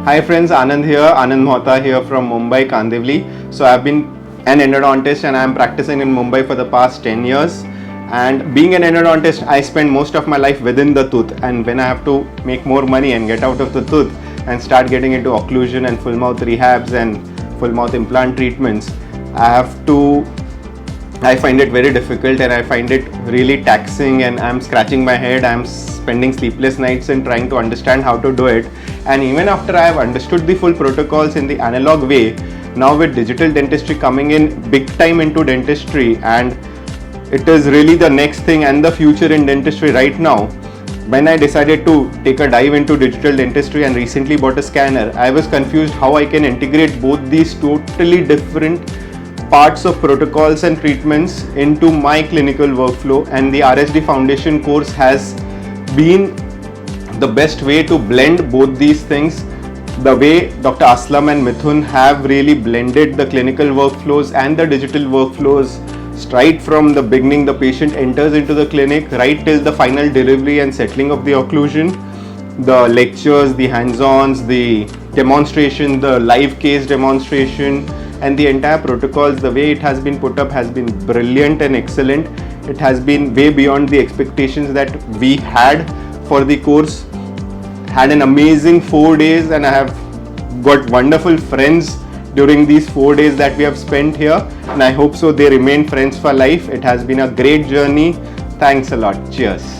Hi friends, Anand here, Anand Mohatta here from Mumbai, Kandivli. So I've been an endodontist and I'm practicing in Mumbai for the past 10 years. And being an endodontist, I spend most of my life within the tooth. And when I have to make more money and get out of the tooth and start getting into occlusion and full mouth rehabs and full mouth implant treatments, I find it very difficult and I find it really taxing, and I'm scratching my head. I'm spending sleepless nights and trying to understand how to do it. And even after I have understood the full protocols in the analog way, now with digital dentistry coming in big time into dentistry, and it is really the next thing and the future in dentistry right now. When I decided to take a dive into digital dentistry and recently bought a scanner, I was confused how I can integrate both these totally different parts of protocols and treatments into my clinical workflow, and the RSD Foundation course has been the best way to blend both these things. The way Dr. Aslam and Mithun have really blended the clinical workflows and the digital workflows right from the beginning the patient enters into the clinic right till the final delivery and settling of the occlusion. The lectures, the hands-ons, the demonstration, the live case demonstration, and the entire protocols, the way it has been put up has been brilliant and excellent. It has been way beyond the expectations that we had for the course. Had an amazing 4 days, and I have got wonderful friends during these 4 days that we have spent here, and I hope so they remain friends for life. It has been a great journey. Thanks a lot. Cheers.